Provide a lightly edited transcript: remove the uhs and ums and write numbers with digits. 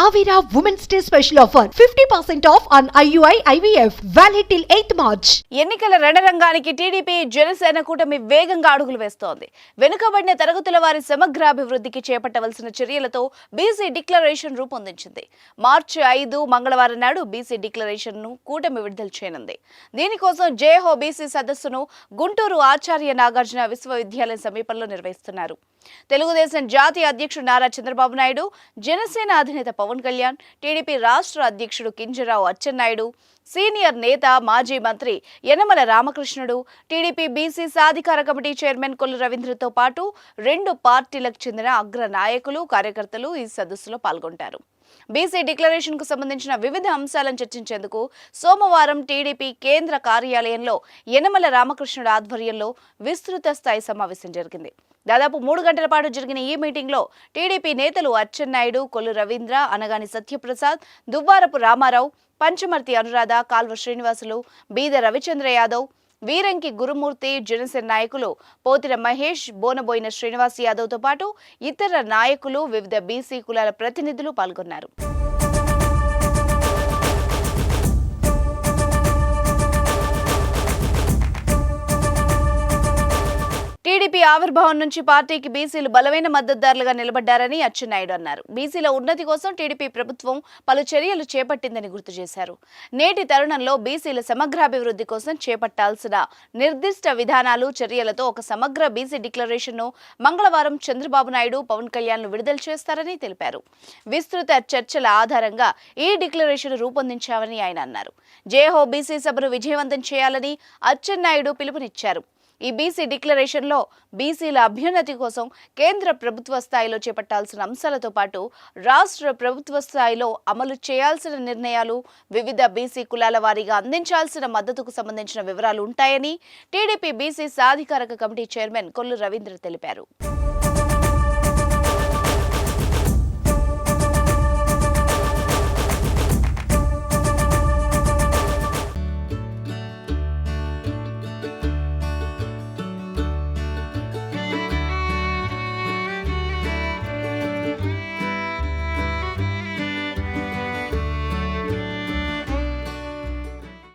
Avira Women's Day special offer 50% off on IUI IVF valid till 8th March. ఎన్నికల రణరంగానికి TDP Janasena కూటమి వేగంగా అడుగులు వేస్తోంది. వెనుకబడిన తరగతుల వారి సమగ్రాభివృద్ధికి చేపట్టవలసిన చర్యలతో బీసీ డిక్లరేషన్ రూపొందించింది. మార్చి 5 మంగళవారం నాడు బీసీ డిక్లరేషన్ ను కూటమి విడుదల చేయనుంది. దీనికోసం జేహో బీసీ సదస్సును గుంటూరు ఆచార్య నాగార్జున విశ్వవిద్యాలయం సమీపంలో నిర్వహిస్తున్నారు. తెలుగుదేశం జాతీయ అధ్యక్షుడు నారా చంద్రబాబు నాయుడు, జనసేన అధినేత పవన్ కళ్యాణ్, టీడీపీ రాష్ట్ర అధ్యక్షుడు కింజరాపు అచ్చెన్నాయుడు, సీనియర్ నేత మాజీ మంత్రి యనమల రామకృష్ణుడు, టీడీపీ బీసీ సాధికార కమిటీ చైర్మన్ కొల్లు రవీంద్రతో పాటు 2 పార్టీలకు చెందిన అగ్ర నాయకులు, కార్యకర్తలు ఈ సదస్సులో పాల్గొంటారు. బీసీ డిక్లరేషన్ కు సంబంధించిన వివిధ అంశాలను చర్చించేందుకు సోమవారం టీడీపీ కేంద్ర కార్యాలయంలో యనమల రామకృష్ణుడు ఆధ్వర్యంలో విస్తృత స్థాయి సమావేశం జరిగింది. దాదాపు 3 గంటల పాటు జరిగిన ఈ మీటింగ్లో టీడీపీ నేతలు అచ్చెన్నాయుడు, కొల్లు రవీంద్ర, అనగాని సత్యప్రసాద్, దువ్వారపు రామారావు, పంచమర్తి అనురాధ, కాల్వ శ్రీనివాసులు, బీద రవిచంద్ర యాదవ్, వీరంకి గురుమూర్తి, జనసేన నాయకులు పోతిన మహేష్, బోనబోయిన శ్రీనివాస్ యాదవ్తో పాటు ఇతర నాయకులు, వివిధ బీసీ కులాల ప్రతినిధులు పాల్గొన్నారు. టీడీపీ ఆవిర్భావం నుంచి పార్టీకి బీసీలు బలమైన మద్దతుదారులుగా నిలబడ్డారని అచ్చెన్నాయుడు అన్నారు. బీసీల ఉన్నతి కోసం టీడీపీ ప్రభుత్వం పలు చర్యలు చేపట్టిందని గుర్తు చేశారు. నేటి తరుణంలో బీసీల సమగ్రాభివృద్ధి కోసం చేపట్టాల్సిన నిర్దిష్ట విధానాలు, చర్యలతో ఒక సమగ్ర బీసీ డిక్లరేషన్ను మంగళవారం చంద్రబాబు నాయుడు, పవన్ కళ్యాణ్ విడుదల చేస్తారని తెలిపారు. విస్తృత చర్చల ఆధారంగా ఈ డిక్లరేషన్ రూపొందించామని ఆయన అన్నారు. జేహో బీసీ సభను విజయవంతం చేయాలని అచ్చెన్నాయుడు పిలుపునిచ్చారు. ఈ బీసీ డిక్లరేషన్లో బీసీల అభ్యున్నతి కోసం కేంద్ర ప్రభుత్వ స్థాయిలో చేపట్టాల్సిన అంశాలతో పాటు రాష్ట్ర ప్రభుత్వ స్థాయిలో అమలు చేయాల్సిన నిర్ణయాలు, వివిధ బీసీ కులాల వారీగా అందించాల్సిన మద్దతుకు సంబంధించిన వివరాలు ఉంటాయని టీడీపీ బీసీ సాధికారక కమిటీ చైర్మన్ కొల్లు రవీంద్ర తెలిపారు.